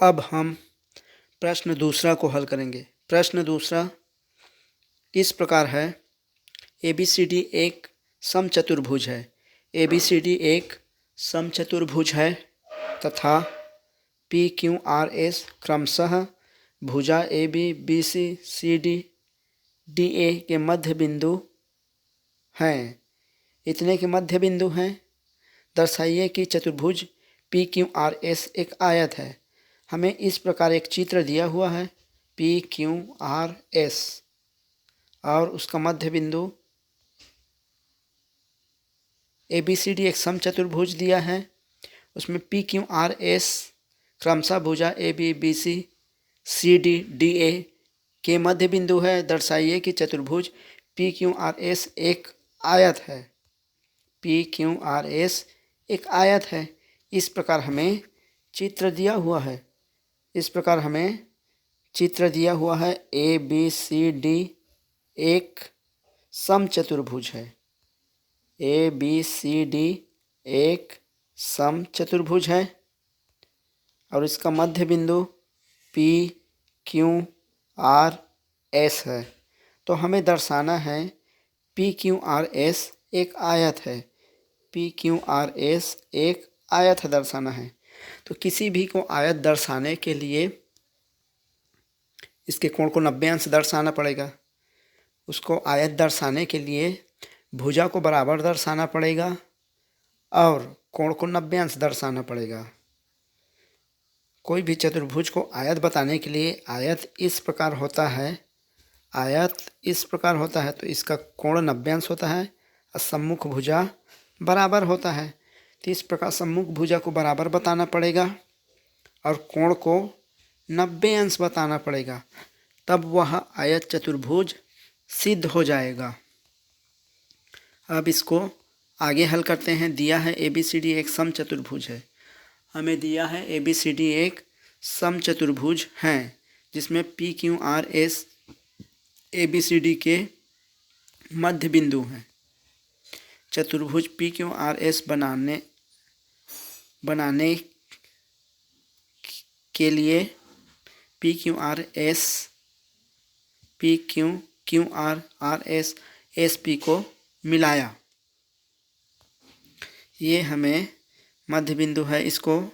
अब हम प्रश्न दूसरा को हल करेंगे। प्रश्न दूसरा इस प्रकार है, ABCD एक समचतुर्भुज है। ABCD एक समचतुर्भुज है तथा PQRS क्रमशः भुजा AB BC CD DA के मध्य बिंदु हैं। इतने के मध्य बिंदु हैं। दर्शाइए कि चतुर्भुज PQRS एक आयत है। हमें इस प्रकार एक चित्र दिया हुआ है PQRS और उसका मध्य बिंदु ABCD एक समचतुर्भुज दिया है। उसमें PQRS क्रमशः भुजा AB BC CD DA के मध्य बिंदु है। दर्शाइए कि चतुर्भुज PQRS एक आयत है। PQRS एक आयत है। इस प्रकार हमें चित्र दिया हुआ है। ABCD एक समचतुर्भुज है। ABCD एक समचतुर्भुज है और इसका मध्य बिंदु PQRS है। तो हमें दर्शाना है PQRS एक आयत है। PQRS एक आयत है दर्शाना है। तो किसी भी को आयत दर्शाने के लिए इसके कोण को 90 अंश दर्शाना पड़ेगा। उसको आयत दर्शाने के लिए भुजा को बराबर दर्शाना पड़ेगा और कोण को 90 अंश दर्शाना पड़ेगा। कोई भी चतुर्भुज को आयत बताने के लिए आयत इस प्रकार होता है तो इसका कोण 90 अंश होता है और सम्मुख भुजा बराबर होता है। तो इस प्रकार सम्मुख भुजा को बराबर बताना पड़ेगा और कोण को 90 अंश बताना पड़ेगा, तब वह आयत चतुर्भुज सिद्ध हो जाएगा। अब इसको आगे हल करते हैं। दिया है ABCD एक समचतुर्भुज है। हमें दिया है ABCD एक समचतुर्भुज है जिसमें PQRS ABCD के मध्य बिंदु हैं। चतुर्भुज PQRS बनाने के लिए PQRS SP को मिलाया। ये हमें मध्य बिंदु है, इसको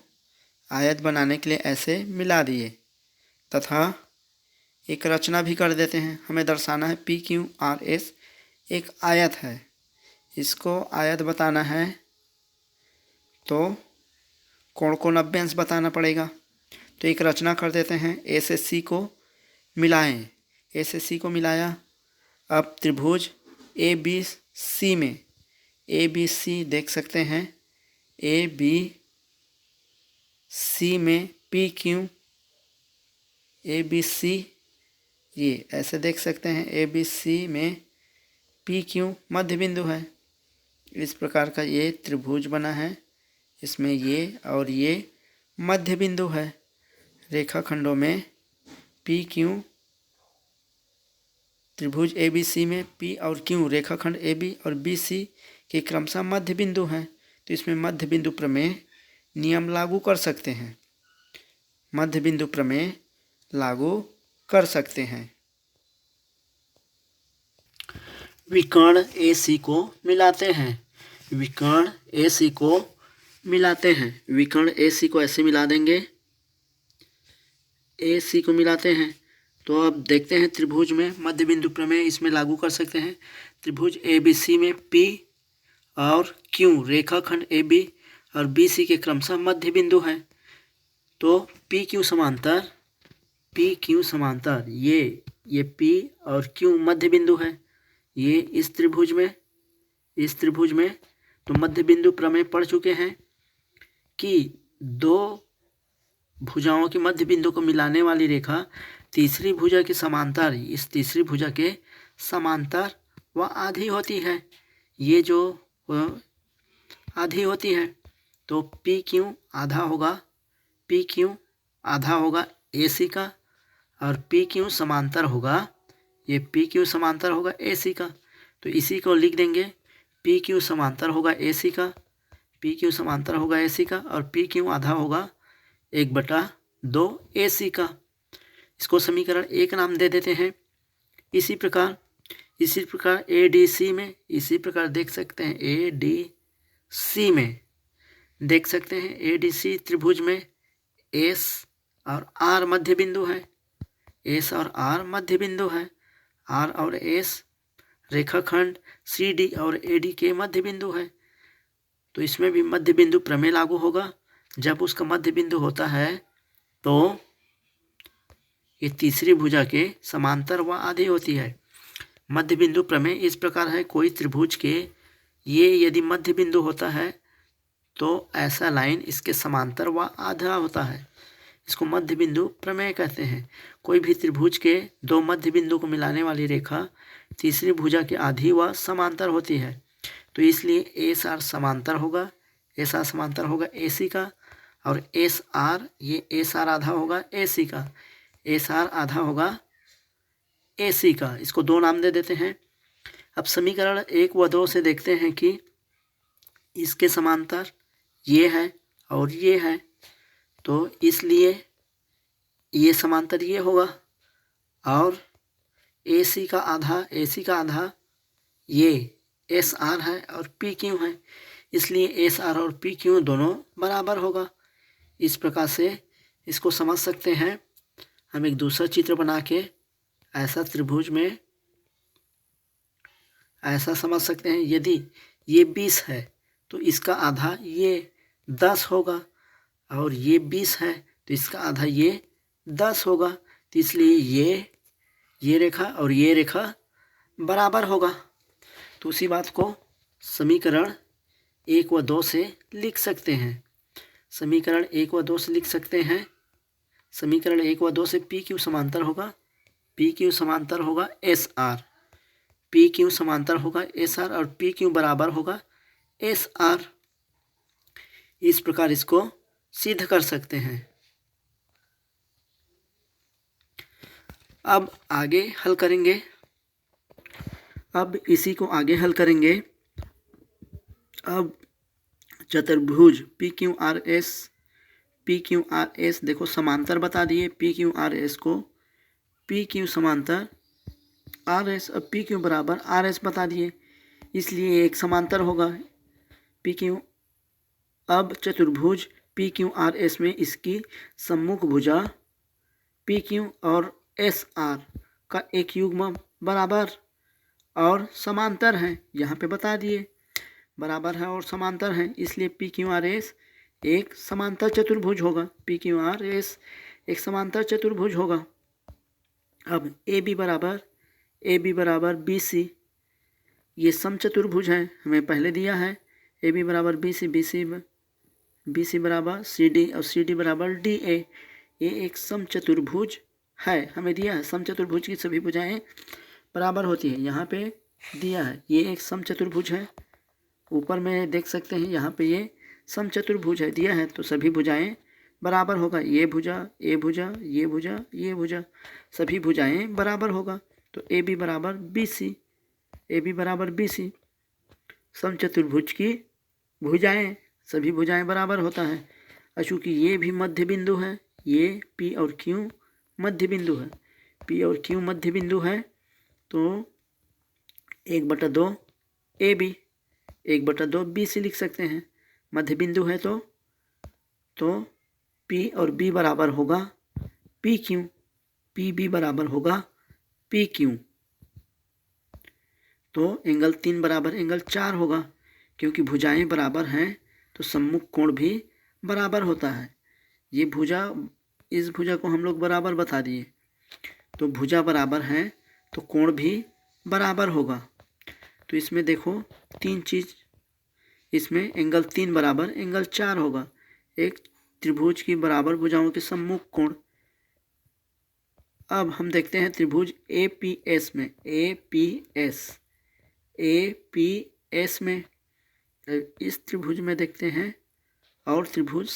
आयत बनाने के लिए ऐसे मिला दिए तथा एक रचना भी कर देते हैं। हमें दर्शाना है PQRS एक आयत है। इसको आयत बताना है तो कोण को 90 अंश बताना पड़ेगा। तो एक रचना कर देते हैं। A से C को मिलाएं। A से C को मिलाया। अब त्रिभुज ABC में ABC देख सकते हैं। ABC में ABC ये ऐसे देख सकते हैं। ABC में PQ मध्य बिंदु है। इस प्रकार का ये त्रिभुज बना है। इसमें ये और ये मध्य बिंदु है। रेखाखंडों में PQ त्रिभुज ABC में P और Q रेखाखंड AB और BC के क्रमशः मध्य बिंदु हैं। तो इसमें मध्य बिंदु प्रमेय नियम लागू कर सकते हैं। विकर्ण AC को मिलाते हैं। विकर्ण AC को ऐसे मिला देंगे। AC को मिलाते हैं तो अब देखते हैं त्रिभुज में मध्य बिंदु प्रमेय इसमें लागू कर सकते हैं। त्रिभुज ABC में P और Q रेखाखंड AB और BC के क्रमशः मध्य बिंदु है। तो PQ समांतर ये P और Q मध्य बिंदु है। ये इस त्रिभुज में तो मध्य बिंदु प्रमेय पढ़ चुके हैं कि दो भुजाओं के मध्य बिंदु को मिलाने वाली रेखा तीसरी भुजा के समांतर, इस तीसरी भुजा के समांतर व आधी होती है। ये जो आधी होती है तो PQ आधा होगा AC का और PQ समांतर होगा, ये PQ समांतर होगा AC का। तो इसी को लिख देंगे PQ समांतर होगा AC का और PQ आधा होगा 1/2 2 AC का। इसको समीकरण 1 नाम दे देते हैं। इसी प्रकार ADC में इसी प्रकार देख सकते हैं, ADC में देख सकते हैं, ADC त्रिभुज में S और R मध्य बिंदु है, S और R मध्य बिंदु है, R और S रेखाखंड CD और AD के मध्य बिंदु है। तो इसमें भी मध्य बिंदु प्रमेय लागू होगा। जब उसका मध्य बिंदु होता है तो ये तीसरी भुजा के समांतर व आधी होती है। मध्य बिंदु प्रमेय इस प्रकार है, कोई त्रिभुज के ये यदि मध्य बिंदु होता है तो ऐसा लाइन इसके समांतर व आधा होता है, इसको मध्य बिंदु प्रमेय कहते हैं। कोई भी त्रिभुज के दो मध्य बिंदु को मिलाने वाली रेखा तीसरी भुजा के आधी व समांतर होती है। तो इसलिए एस आर समांतर होगा, एस आर समांतर होगा AC का, और एस आर ये एस आर आधा होगा AC का, एस आर आधा होगा AC का। इसको 2 नाम दे देते हैं। अब समीकरण 1 व 2 से देखते हैं कि इसके समांतर ये है और ये है, तो इसलिए ये समांतर ये होगा, और AC का आधा ये SR है और PQ है, इसलिए SR और PQ दोनों बराबर होगा। इस प्रकार से इसको समझ सकते हैं। हम एक दूसरा चित्र बना के ऐसा त्रिभुज में ऐसा समझ सकते हैं, यदि ये 20 है तो इसका आधा ये 10 होगा, और ये 20 है तो इसका आधा ये 10 होगा। तो इसलिए ये रेखा और ये रेखा बराबर होगा। तो उसी बात को समीकरण 1 व 2 से लिख सकते हैं। समीकरण 1 व 2 से लिख सकते हैं। समीकरण 1 व 2 से PQ समांतर होगा, PQ समांतर होगा SR, PQ समांतर होगा SR, और PQ बराबर होगा SR। इस प्रकार इसको सिद्ध कर सकते हैं। अब आगे हल करेंगे। अब इसी को आगे हल करेंगे। अब चतुर्भुज PQRS देखो समांतर बता दिए, PQRS को PQ समांतर RS, अब PQ बराबर RS बता दिए, इसलिए एक समांतर होगा PQ। अब चतुर्भुज PQRS में इसकी सम्मुख भुजा PQ और SR का एक युग्म बराबर और समांतर है, यहाँ पे बता दिए बराबर है और समांतर है, इसलिए PQRS एक समांतर चतुर्भुज होगा, PQRS एक समांतर चतुर्भुज होगा। अब AB बराबर BC, ये समचतुर्भुज है, हमें पहले दिया है। AB बराबर BC बराबर CD और CD बराबर DA, ये एक समचतुर्भुज है, हमें दिया है। समचतुर्भुज की सभी भुजाएं बराबर होती है, यहाँ पे दिया है। ये एक समचतुर्भुज है, ऊपर में देख सकते हैं, यहाँ पे ये समचतुर्भुज है दिया है, तो सभी भुजाएं बराबर होगा। ये भुजा, ये भुजा, ये भुजा, ये भुजा, सभी भुजाएं बराबर होगा। तो AB बराबर BC, समचतुर्भुज की भुजाएं सभी भुजाएं बराबर होता है। और चूँकि ये भी मध्य बिंदु है, ये P और Q मध्य बिंदु है, P और Q मध्य बिंदु है, तो 1/2 AB 1/2 BC लिख सकते हैं। मध्य बिंदु है तो P और B बराबर होगा PQ, PB बराबर होगा PQ। तो एंगल 3 बराबर एंगल 4 होगा, क्योंकि भुजाएं बराबर हैं तो सम्मुख कोण भी बराबर होता है। ये भुजा, इस भुजा को हम लोग बराबर बता दिए, तो भुजा बराबर है तो कोण भी बराबर होगा। तो इसमें देखो 3 चीज़, इसमें एंगल 3 बराबर एंगल 4 होगा। एक त्रिभुज की बराबर भुजाओं के सम्मुख कोण। अब हम देखते हैं त्रिभुज APS में, APS में इस त्रिभुज में देखते हैं, और त्रिभुज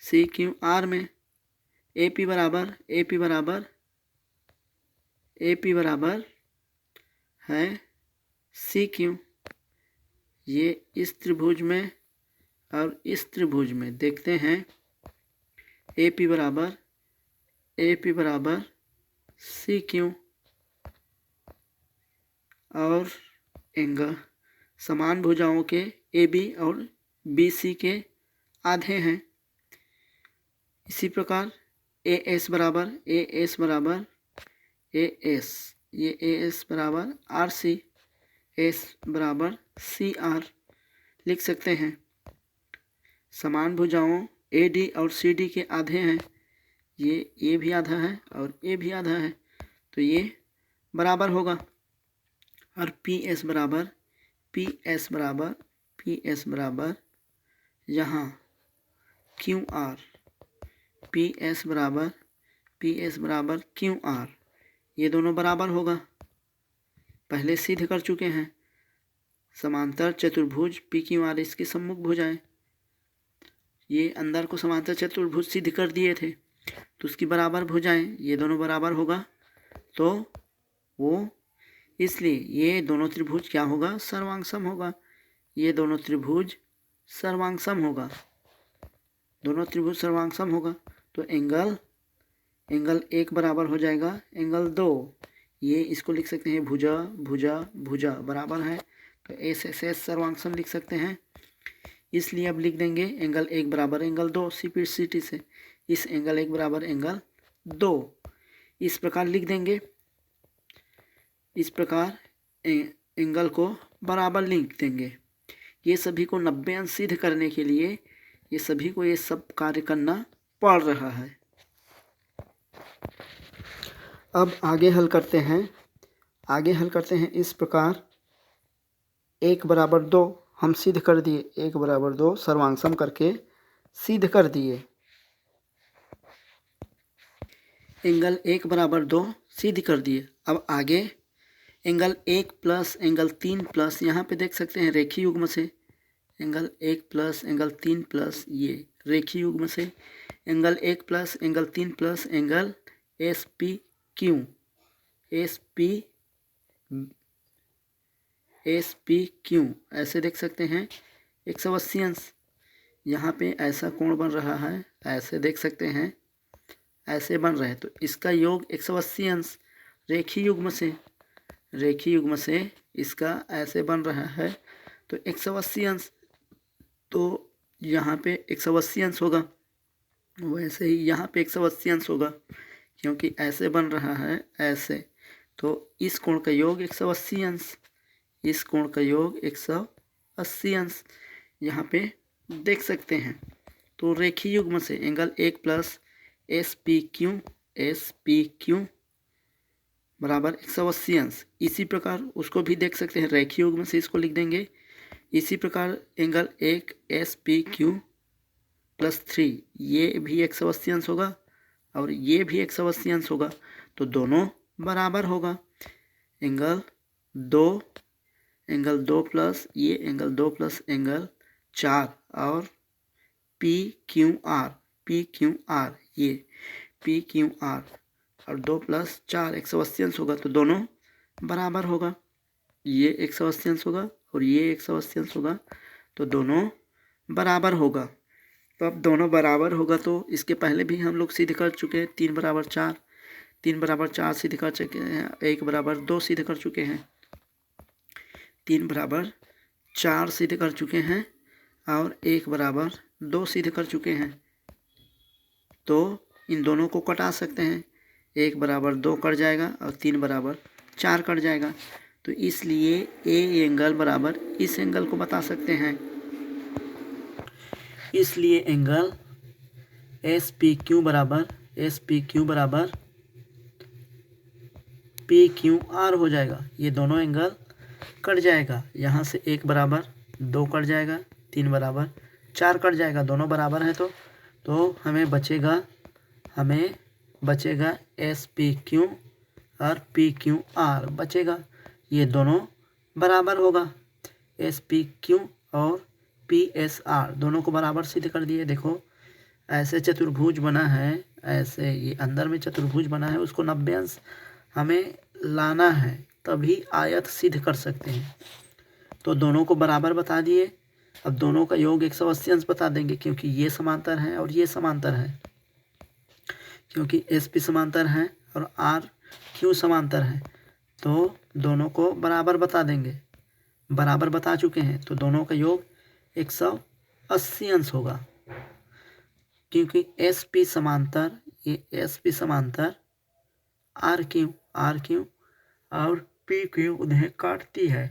CQR में AP बराबर है CQ, ये इस त्रिभुज में और इस त्रिभुज में देखते हैं ए पी बराबर सी क्यू और एंगल समान भुजाओं के ए बी और बी सी के आधे हैं। इसी प्रकार ए एस बराबर ये ए एस बराबर आर सी, एस बराबर सी आर लिख सकते हैं। समान भुजाओं ए डी और सी डी के आधे हैं, ये ए भी आधा है और ए भी आधा है, तो ये बराबर होगा। और पी एस बराबर यहाँ क्यू आर, पी एस बराबर क्यू आर, ये दोनों बराबर होगा। पहले सिद्ध कर चुके हैं समांतर चतुर्भुज पी क्यू आर इसकी सम्मुख भुजाएं, ये अंदर को समांतर चतुर्भुज सिद्ध कर दिए थे, तो उसकी बराबर भुजाएं ये दोनों बराबर होगा, तो वो इसलिए ये दोनों त्रिभुज क्या होगा, सर्वांगसम होगा। ये दोनों त्रिभुज सर्वांगसम होगा, दोनों त्रिभुज सर्वांगसम होगा, तो एंगल एक बराबर हो जाएगा एंगल दो। ये इसको लिख सकते हैं भुजा बराबर है, तो एस एस एस सर्वांगसम लिख सकते हैं। इसलिए अब लिख देंगे एंगल एक बराबर एंगल दो, सिंपलिसिटी से इस एंगल एक बराबर एंगल दो इस प्रकार लिख देंगे। इस प्रकार एंगल को बराबर लिख देंगे। ये सभी को 90 अंश सिद्ध करने के लिए ये सभी को ये सब कार्य करना पड़ रहा है। अब आगे हल करते हैं इस प्रकार। 1 बराबर 2 हम सिद्ध कर दिए, 1 बराबर 2 सर्वांगसम करके सिद्ध कर दिए। एंगल 1 बराबर 2 सिद्ध कर दिए। अब आगे एंगल 1 प्लस एंगल 3 प्लस, यहाँ पे देख सकते हैं रेखीय युग्म से एंगल 1 प्लस एंगल 3 प्लस, ये रेखीय युग्म से angle 1 plus angle 3 plus angle S P Q ऐसे देख सकते हैं 180 अंश। यहाँ पे ऐसा कोण बन रहा है, ऐसे देख सकते हैं ऐसे बन रहे हैं, तो इसका योग 180 अंश रेखीय युग्म से इसका ऐसे बन रहा है, तो 180 अंश, तो यहाँ पे 180 अंश होगा, वैसे ही यहाँ पे 180 अंश होगा, क्योंकि ऐसे बन रहा है ऐसे, तो इस कोण का योग 180 अंश, इस कोण का योग 180 अंश यहाँ पे देख सकते हैं। तो रेखीय युग्म से angle 1 plus S P Q बराबर 180 अंश। इसी प्रकार उसको भी देख सकते हैं, रेखीय युग्म से इसको लिख देंगे। इसी प्रकार angle 1 S P Q plus 3 ये भी 180 अंश होगा और ये भी 180 अंश होगा, तो दोनों बराबर होगा। एंगल 2 प्लस ये एंगल 2 प्लस एंगल 4 और पी क्यू आर ये पी क्यू आर और 2 प्लस 4 180 अंश होगा, तो दोनों बराबर होगा। ये 180 अंश होगा और ये 180 अंश होगा, तो दोनों बराबर होगा। तो अब दोनों बराबर होगा, तो इसके पहले भी हम लोग सिद्ध कर चुके हैं। 3 बराबर 4 सिद्ध कर चुके हैं, 1 बराबर 2 सिद्ध कर चुके हैं, 3 बराबर 4 सिद्ध कर चुके हैं और 1 बराबर 2 सिद्ध कर चुके हैं। तो इन दोनों को कटा सकते हैं, 1 बराबर 2 कट जाएगा और 3 बराबर 4 कट जाएगा, तो इसलिए ए एंगल बराबर इस एंगल को बता सकते हैं। इसलिए एंगल एस पी क्यू बराबर पी क्यू आर हो जाएगा। ये दोनों एंगल कट जाएगा, यहाँ से 1 बराबर 2 कट जाएगा, 3 बराबर 4 कट जाएगा, दोनों बराबर हैं, तो हमें बचेगा एस पी क्यू और पी क्यू आर बचेगा। ये दोनों बराबर होगा, एस पी क्यू और पी एस आर दोनों को बराबर सिद्ध कर दिए। देखो ऐसे चतुर्भुज बना है, ऐसे ये अंदर में चतुर्भुज बना है, उसको 90 अंश हमें लाना है, तभी आयत सिद्ध कर सकते हैं। तो दोनों को बराबर बता दिए। अब दोनों का योग 180 अंश बता देंगे, क्योंकि ये समांतर है और ये समांतर है, क्योंकि एस पी समांतर है और आर क्यू समांतर है, तो दोनों को बराबर बता देंगे। बराबर बता चुके हैं तो दोनों का योग 180 अंश होगा, क्योंकि एस पी समांतर, ये एस पी समांतर आर क्यू और पी क्यू उन्हें काटती है,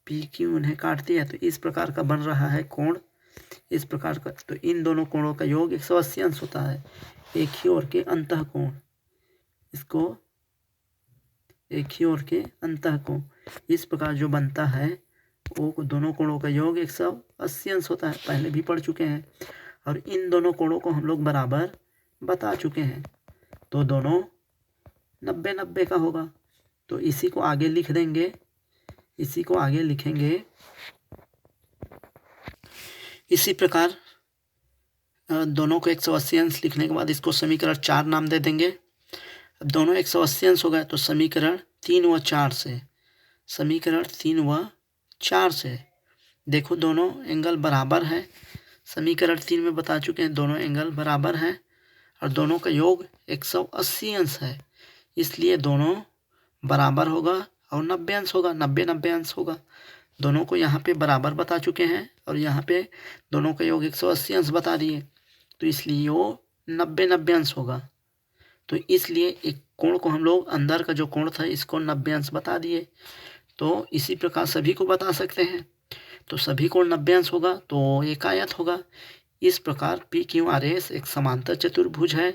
पी क्यू उन्हें काटती है। तो इस प्रकार का बन रहा है कोण, इस प्रकार का। तो इन दोनों कोणों का योग 180 अंश होता है। एक ही ओर के अंतः कोण, इसको एक ही ओर के अंतः कोण, इस प्रकार जो बनता है वो दोनों कोणों का योग 180 अंश होता है। पहले भी पढ़ चुके हैं और इन दोनों कोणों को हम लोग बराबर बता चुके हैं। तो दोनों 90-90 का होगा। तो इसी को आगे लिख देंगे, इसी को आगे लिखेंगे। इसी प्रकार दोनों को 180 अंश लिखने के बाद इसको समीकरण 4 नाम दे देंगे। अब दोनों 180 अंश हो गए तो समीकरण 3 व 4 से, समीकरण 3 व 4 से देखो दोनों एंगल बराबर है। समीकरण 3 में बता चुके हैं दोनों एंगल बराबर हैं और दोनों का योग 180 अंश है, इसलिए दोनों बराबर होगा और 90 अंश होगा, 90-90 अंश होगा। दोनों को यहाँ पे बराबर बता चुके हैं और यहाँ पे दोनों का योग 180 अंश बता दिए, तो इसलिए वो 90-90 अंश होगा। तो इसलिए एक कोण को हम लोग, अंदर का जो कोण था इसको 90 अंश बता दिए। तो इसी प्रकार सभी को बता सकते हैं। तो सभी कोण 90 अंश होगा तो एक आयत होगा। इस प्रकार पी क्यू आर एस एक समांतर चतुर्भुज है,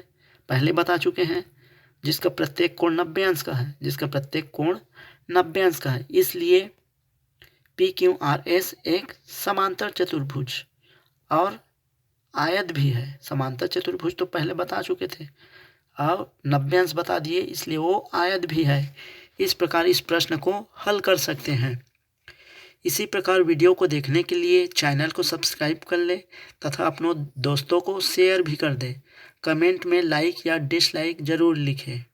पहले बता चुके हैं, जिसका प्रत्येक कोण 90 अंश का है, जिसका प्रत्येक कोण 90 अंश का है। इसलिए पी क्यू आर एस एक समांतर चतुर्भुज और आयत भी है। समांतर चतुर्भुज तो पहले बता चुके थे और 90 अंश बता दिए, इसलिए वो आयत भी है। इस प्रकार इस प्रश्न को हल कर सकते हैं। इसी प्रकार वीडियो को देखने के लिए चैनल को सब्सक्राइब कर ले तथा अपनों दोस्तों को शेयर भी कर दे। कमेंट में लाइक या डिसलाइक ज़रूर लिखें।